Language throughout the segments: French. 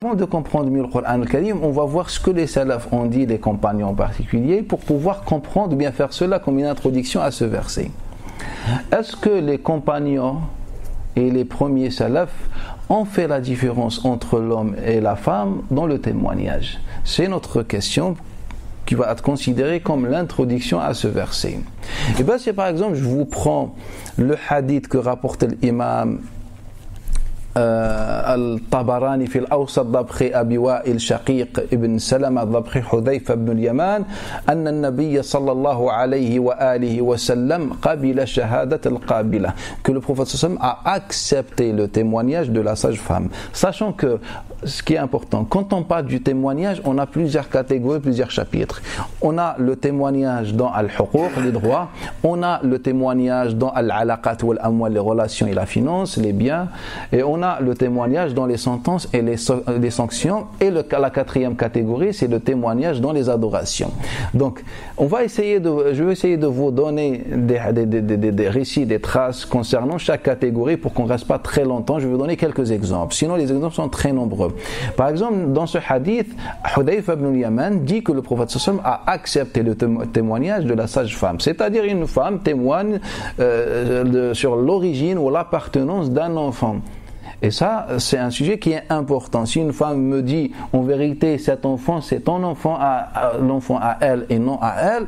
Avant de comprendre mieux le Coran al-Karim, on va voir ce que les salafs ont dit, les compagnons en particulier, pour pouvoir comprendre, bien faire cela comme une introduction à ce verset. Est-ce que les compagnons et les premiers salafs ont fait la différence entre l'homme et la femme dans le témoignage? C'est notre question qui va être considérée comme l'introduction à ce verset. Et bien, si par exemple je vous prends le hadith que rapporte l'imam الطبراني في الأوسط d'après أبي وائل شقيق ابن سلمة d'après حذيفة بن اليمان أن النبي صلى الله عليه وآله وسلم قبل شهادة القابلة, que le prophète sallam a accepté le témoignage de la sage-femme. Sachant que ce qui est important, quand on parle du témoignage, on a plusieurs catégories, plusieurs chapitres. On a le témoignage dans al-huquq, les droits. On a le témoignage dans al-alaqat wal-amwal, les relations et la finance, les biens. Et on a le témoignage dans les sentences et les sanctions. Et la quatrième catégorie, c'est le témoignage dans les adorations. Donc, je vais essayer de vous donner des récits, des traces concernant chaque catégorie pour qu'on ne reste pas très longtemps. Je vais vous donner quelques exemples. Sinon, les exemples sont très nombreux. Par exemple, dans ce hadith, Hudayfa ibn al-Yaman dit que le prophète sallam a accepté le témoignage de la sage-femme. C'est-à-dire une femme témoigne sur l'origine ou l'appartenance d'un enfant. Et ça, c'est un sujet qui est important. Si une femme me dit, en vérité, cet enfant, c'est ton enfant, l'enfant à elle et non à elle,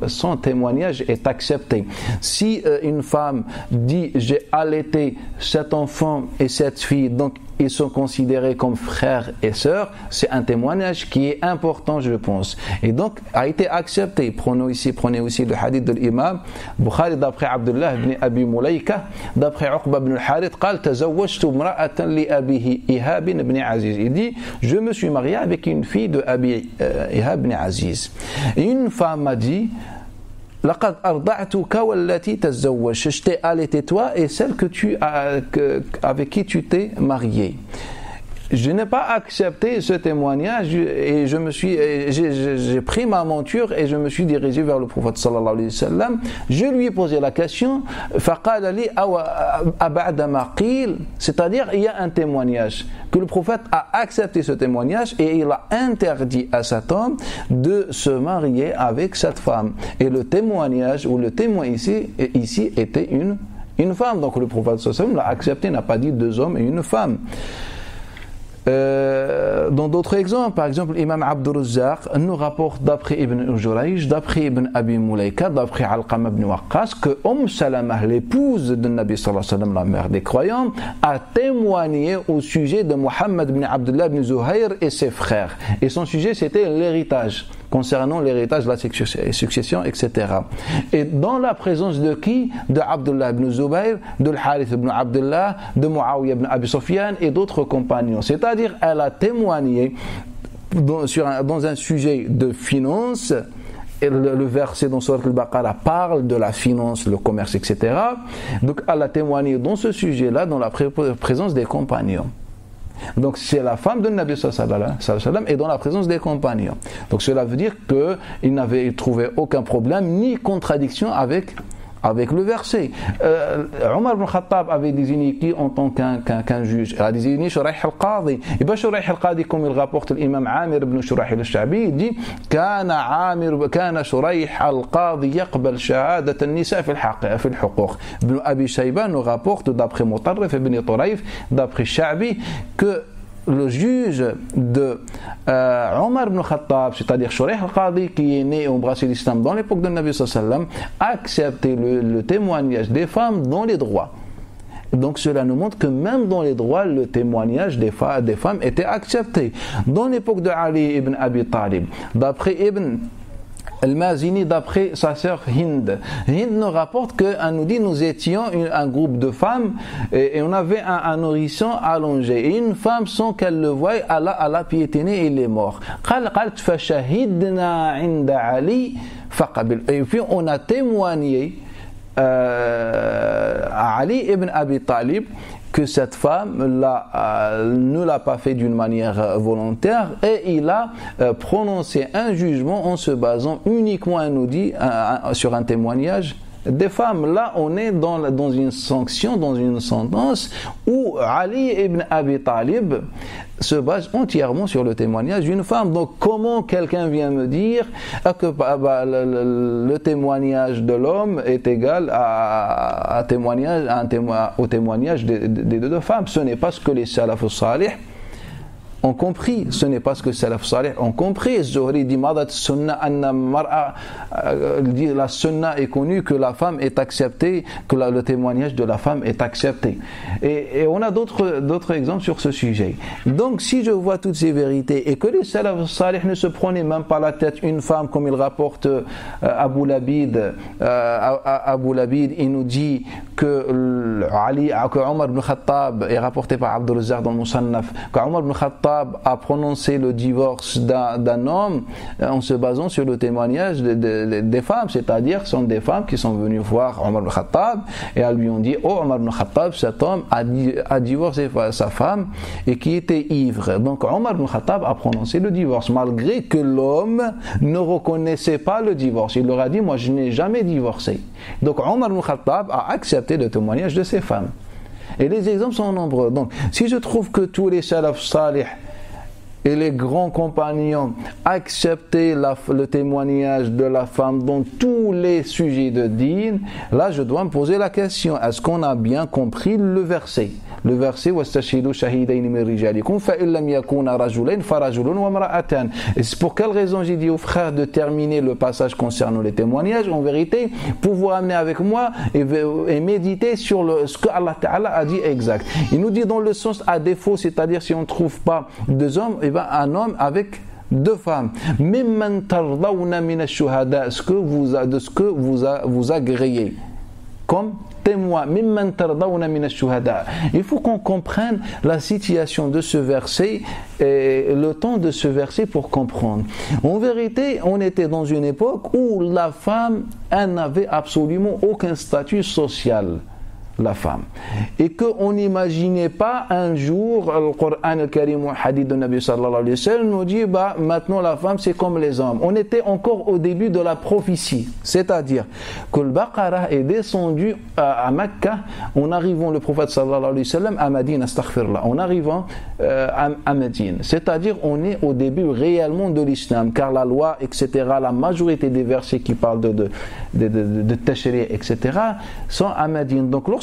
son témoignage est accepté. Si une femme dit, j'ai allaité cet enfant et cette fille, donc ils sont considérés comme frères et sœurs, c'est un témoignage qui est important, je pense. Et donc, a été accepté. Prenez aussi le hadith de l'imam Bukhari d'après Abdullah ibn Abi Mulaika, d'après Uqba ibn al-Harith, قال تزوجت امرأة لأبيه إيهاب بن عزيز. Il dit, je me suis marié avec une fille de Abi Ihab ibn Aziz. Et une femme m'a dit, لقد أرضعتك والتي تزوجت, je t'ai allaité toi et celle avec qui tu t'es marié. Je n'ai pas accepté ce témoignage et j'ai pris ma monture et je me suis dirigé vers le prophète sallallahu alayhi wa sallam. Je lui ai posé la question, فقال لي أبعد ما قيل, c'est-à-dire il y a un témoignage que le prophète a accepté ce témoignage et il a interdit à cet homme de se marier avec cette femme. Et le témoignage ou le témoin ici était une femme. Donc le prophète sallallahu alayhi wa sallam l'a accepté, n'a pas dit deux hommes et une femme. Dans d'autres exemples, par exemple, l'imam Abdurrazzaq nous rapporte d'après Ibn Jurayj, d'après Ibn Abi Mulaika, d'après Alqama ibn Waqqas, que Salama, l'épouse de Nabi sallallahu alayhi wa sallam, la mère des croyants, a témoigné au sujet de Muhammad ibn Abdullah ibn Zuhayr et ses frères. Et son sujet, c'était l'héritage, concernant l'héritage, la succession, etc. Et dans la présence de qui? De Abdullah ibn Zubayr, de Al-Harith ibn Abdullah, de Muawiyah ibn Abi Sufyan et d'autres compagnons. C'est-à-dire, elle a témoigné dans un sujet de finance. Et le verset dans Surat al-Baqarah parle de la finance, le commerce, etc. Donc, elle a témoigné dans ce sujet-là, dans la présence des compagnons. Donc c'est la femme de Nabi sallallahu alayhi wa sallam et dans la présence des compagnons. Donc cela veut dire qu'il n'avait trouvé aucun problème ni contradiction avec le verset. Omar ibn Khattab avait désigné qui en tant qu'un juge? Il a désigné Shuraih al-Qadi. Et bien Shuraih al-Qadi, comme il rapporte l'imam Amir ibn Shuraih al-Sha'bi, il dit كان شريح القاضي يقبل شهادة النساء في الحقوق. Ibn Abi Shayba nous rapporte d'après Mutarrif ibn Turayf, d'après Sha'bi, que le juge de Omar ibn Khattab, c'est-à-dire Shuraih al-Qadi, qui est né et embrassé l'islam dans l'époque de Nabi sallallahu alayhi wa sallam, a accepté le témoignage des femmes dans les droits. Donc cela nous montre que même dans les droits, le témoignage des femmes était accepté. Dans l'époque de Ali ibn Abi Talib, d'après Ibn Al-Mazini, d'après sa sœur Hind. Hind nous rapporte nous dit, nous étions un groupe de femmes et on avait un nourrisson allongé. Et une femme, sans qu'elle le voie, elle a piétiné et il est mort. Et puis on a témoigné à Ali ibn Abi Talib que cette femme ne l'a pas fait d'une manière volontaire et il a prononcé un jugement en se basant uniquement, elle nous dit, sur un témoignage des femmes. Là, on est dans une sanction, dans une sentence où Ali ibn Abi Talib se base entièrement sur le témoignage d'une femme. Donc, comment quelqu'un vient me dire que le témoignage de l'homme est égal au témoignage des deux femmes? Ce n'est pas ce que les salaf salih ont compris. Ce n'est pas ce que Salaf Salih ont compris. Zuhri dit la sunna est connue, que la femme est acceptée, que le témoignage de la femme est accepté. Et on a d'autres exemples sur ce sujet. Donc si je vois toutes ces vérités et que les Salaf Salih ne se prenaient même pas la tête, une femme comme il rapporte Abu Labid, il nous dit que Omar ibn Khattab est rapporté par Abdul Razzaq dans le Musannaf, que Omar ibn Khattab a prononcé le divorce d'un homme en se basant sur le témoignage des femmes, c'est-à-dire ce sont des femmes qui sont venues voir Omar ibn Khattab et elles lui ont dit: oh Omar ibn Khattab, cet homme a divorcé sa femme et qui était ivre. Donc Omar ibn Khattab a prononcé le divorce malgré que l'homme ne reconnaissait pas le divorce. Il leur a dit: moi je n'ai jamais divorcé. Donc Omar ibn Khattab a accepté le témoignage de ces femmes. Et les exemples sont nombreux. Donc, si je trouve que tous les salaf salih et les grands compagnons acceptaient le témoignage de la femme dans tous les sujets de din, là je dois me poser la question: est-ce qu'on a bien compris le verset? Le verset وَاسْتَشْهِدُوا شَهِيدَيْنِ مِنْ رِجَالِكُمْ فَإِنْ لَمْ يَكُونَا رَجُلَيْنِ فَرَجُلٌ وَامْرَأَتَانِ. Et c'est pour quelle raison j'ai dit aux frères de terminer le passage concernant les témoignages? En vérité, pour vous amener avec moi et méditer sur ce que Allah Ta'ala a dit exact. Il nous dit dans le sens à défaut, c'est-à-dire si on ne trouve pas deux hommes, et bien un homme avec deux femmes. مِمَّنْ تَرْضَوْنَ مِنَ الشُّهَدَاءِ, de ce que vous agréez comme témoin. Il faut qu'on comprenne la situation de ce verset et le temps de ce verset pour comprendre. En vérité, on était dans une époque où la femme, elle n'avait absolument aucun statut social. La femme, et qu'on n'imaginait pas un jour le Coran al-Karim ou le hadith de Nabi sallallahu alayhi wa sallam nous dit maintenant la femme c'est comme les hommes. On était encore au début de la prophétie, c'est-à-dire que le Baqarah est descendu à Mecca en arrivant le prophète sallallahu alayhi wa sallam à Médine, en arrivant à Médine, c'est-à-dire on est au début réellement de l'islam, car la loi etc., la majorité des versets qui parlent de tashri' etc. sont à Médine. Donc lorsque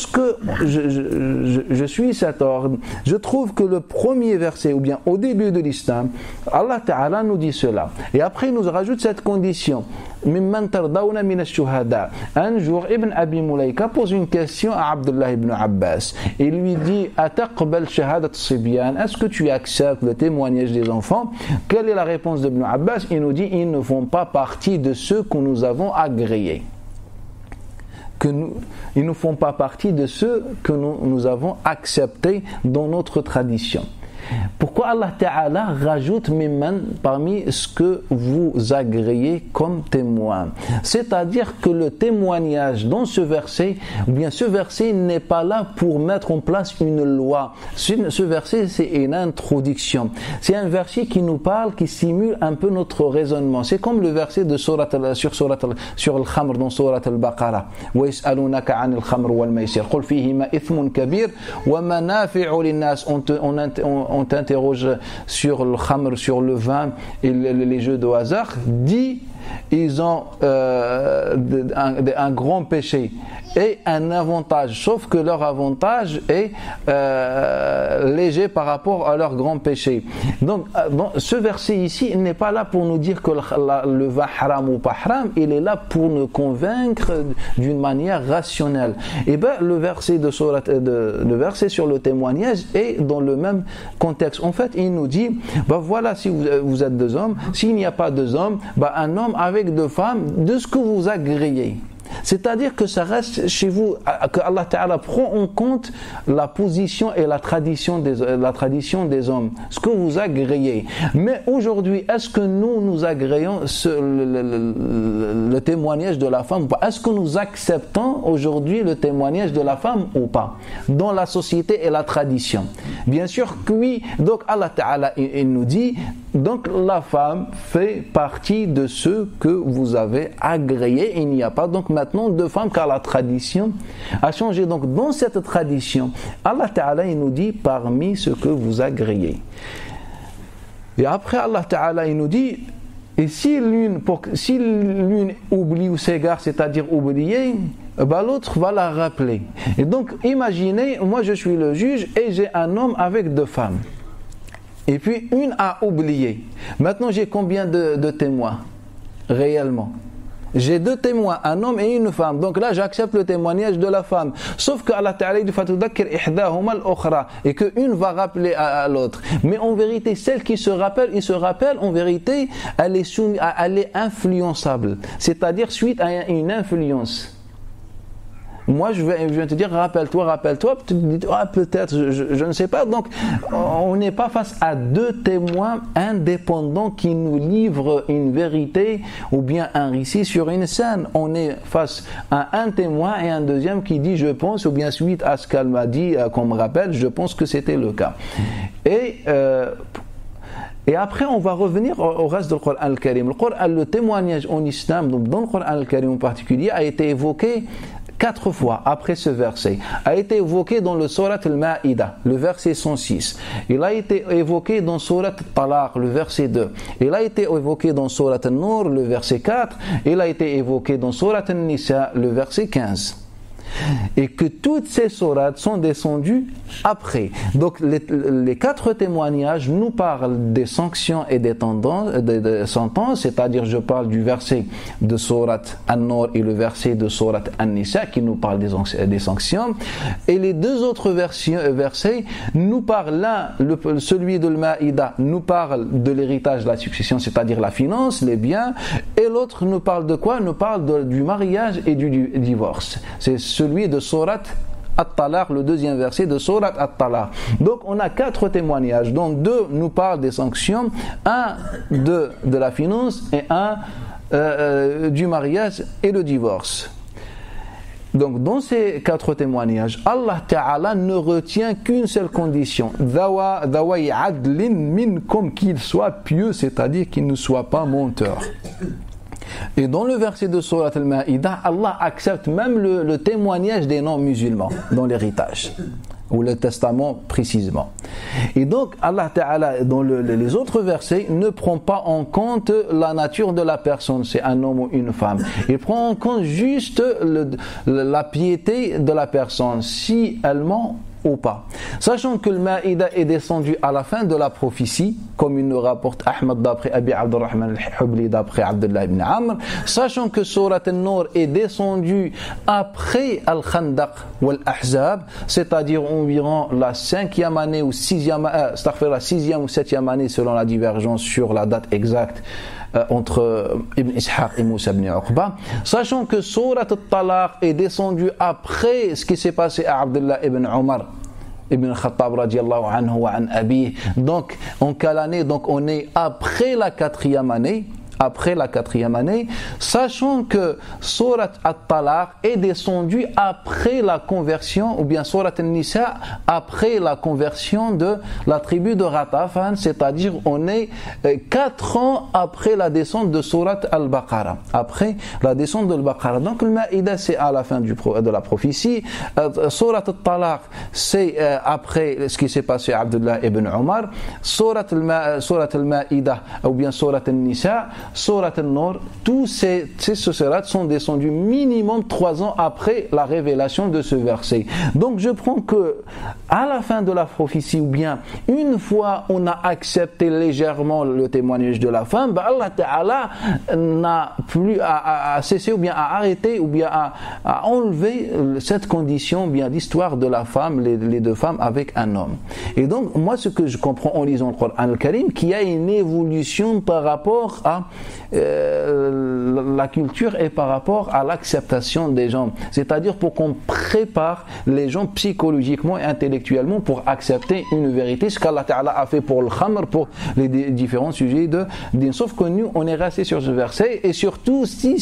je suis cet ordre, je trouve que le premier verset, ou bien au début de l'islam, Allah Ta'ala nous dit cela. Et après, il nous rajoute cette condition. Un jour, Ibn Abi Mulaika pose une question à Abdullah ibn Abbas. Il lui dit: est-ce que tu acceptes le témoignage des enfants? Quelle est la réponse d'Ibn Abbas? Il nous dit: ils ne font pas partie de ceux que nous avons agréés. Ils ne font pas partie de ceux que nous avons acceptés dans notre tradition. Pourquoi Allah Ta'ala rajoute mimman parmi ce que vous agréez comme témoin? C'est-à-dire que le témoignage dans ce verset, ou bien ce verset n'est pas là pour mettre en place une loi. Ce verset c'est une introduction. C'est un verset qui nous parle, qui simule un peu notre raisonnement. C'est comme le verset de sur le khamr dans Surat al-Baqarah. وَيَسْأَلُونَكَ عَنِ الْخَمْرِ وَالْمَيْسِرِ قُلْ فِيهِمَا إِثْمٌ كَبِيرٌ وَمَنَافِعُ لِلنَّاسِ. On t'interroge sur le khamr, sur le vin et les jeux de hasard. Dit, ils ont un grand péché et un avantage, sauf que leur avantage est léger par rapport à leur grand péché. Donc ce verset ici, il n'est pas là pour nous dire que le vin haram ou pas haram, il est là pour nous convaincre d'une manière rationnelle. Et bien le verset le verset sur le témoignage est dans le même contexte. En fait, il nous dit, voilà, si vous êtes deux hommes, s'il n'y a pas deux hommes, un homme avec deux femmes, de ce que vous agréez. C'est-à-dire que ça reste chez vous, que Allah Ta'ala prend en compte la position et la tradition des hommes, ce que vous agréez. Mais aujourd'hui, est-ce que nous agréons le témoignage de la femme ou pas? Est-ce que nous acceptons aujourd'hui le témoignage de la femme ou pas dans la société et la tradition? Bien sûr que oui. Donc Allah Ta'ala il nous dit: Donc la femme fait partie de ceux que vous avez agréés. Il n'y a pas donc maintenant de femmes car la tradition a changé. Donc dans cette tradition, Allah Ta'ala il nous dit parmi ceux que vous agréez. Et après Allah Ta'ala il nous dit et si l'une oublie ou s'égare, c'est-à-dire oublier, bah l'autre va la rappeler. Et donc imaginez, moi je suis le juge et j'ai un homme avec 2 femmes. Et puis une a oublié. Maintenant j'ai combien de témoins réellement? J'ai 2 témoins, un homme et une femme. Donc là j'accepte le témoignage de la femme. Sauf que Allah Ta'ala dit fatudhakkir ihdahuma al-ukhra et que une va rappeler à l'autre. Mais en vérité celle qui se rappelle, en vérité, elle est influençable. C'est-à-dire suite à une influence. Moi, je vais te dire, rappelle-toi, tu me dis, peut-être, je ne sais pas. Donc, on n'est pas face à 2 témoins indépendants qui nous livrent une vérité ou bien un récit sur une scène. On est face à un témoin et un deuxième qui dit, je pense, ou bien suite à ce qu'elle m'a dit, qu'on me rappelle, je pense que c'était le cas. Et après, on va revenir au reste du Coran al-Karim. Le témoignage en islam, donc dans le Coran al-Karim en particulier, a été évoqué 4 fois après ce verset, a été évoqué dans le Surat al-Ma'ida, le verset 106. Il a été évoqué dans Surat al-Talaq, le verset 2. Il a été évoqué dans Surat al-Nur, le verset 4. Il a été évoqué dans Surat al-Nisa, le verset 15. Et que toutes ces sourates sont descendues après. Donc les 4 témoignages nous parlent des sanctions et des sentences, c'est-à-dire je parle du verset de sourate An-Nur et le verset de sourate An-Nisa qui nous parlent des sanctions. Et les 2 autres versets nous parlent, celui de l'Maïda nous parle de l'héritage de la succession, c'est-à-dire la finance, les biens, et l'autre nous parle de quoi? Nous parle du mariage et du divorce. C'est celui de Surat At-Talaq, le 2e verset de Surat At-Talaq. Donc on a 4 témoignages, dont 2 nous parlent des sanctions, un de la finance et un du mariage et le divorce. Donc dans ces 4 témoignages, Allah Ta'ala ne retient qu'une seule condition, Dhawa'i adlin minkum, qu'il soit pieux, c'est-à-dire qu'il ne soit pas menteur. Et dans le verset de Surat al-Ma'ida, Allah accepte même le témoignage des non-musulmans dans l'héritage, ou le testament précisément. Et donc Allah Ta'ala dans les autres versets ne prend pas en compte la nature de la personne, c'est un homme ou une femme. Il prend en compte juste la piété de la personne, si elle ment ou pas. Sachant que le Maïda est descendu à la fin de la prophétie, comme il nous rapporte Ahmad d'après Abi Abdurrahman al-Hubli d'après Abdullah ibn Amr, sachant que Surat al-Nur est descendu après Al-Khandaq ou Al-Ahzab, c'est-à-dire environ la 5e année ou 6e, la 6e ou 7e année selon la divergence sur la date exacte entre Ibn Ishaq et Moussa ibn Uqba, sachant que Surat al-Talaq est descendu après ce qui s'est passé à Abdullah ibn Omar Ibn Khattab radiallahu anhu wa an abi. Donc en quelle année? Donc on est après la 4e année. Sachant que Surat At-Talaq est descendu après la conversion, ou bien Surat An-Nisa après la conversion de la tribu de Ghatafan, c'est-à-dire on est 4 ans après la descente de Surat Al-Baqarah, après la descente de Al-Baqarah. Donc le Maïda c'est à la fin de la prophétie, Surat At-Talaq c'est après ce qui s'est passé à Abdullah ibn Omar, Surat Al-Maïda ou bien Surat An-Nisa, Surat al-Nur, tous ces sourates sont descendus minimum 3 ans après la révélation de ce verset. Donc je prends que à la fin de la prophétie, ou bien une fois on a accepté légèrement le témoignage de la femme, Allah Ta'ala n'a plus à cesser ou bien à arrêter ou bien à enlever cette condition, ou bien l'histoire de la femme, les 2 femmes avec un homme. Et donc moi ce que je comprends en lisant le Coran al-Karim, qu'il y a une évolution par rapport à la culture et par rapport à l'acceptation des gens, c'est-à-dire pour qu'on prépare les gens psychologiquement et intellectuellement pour accepter une vérité, ce qu'Allah Ta'ala a fait pour le khamr, pour les différents sujets de din. Sauf que nous on est resté sur ce verset, et surtout si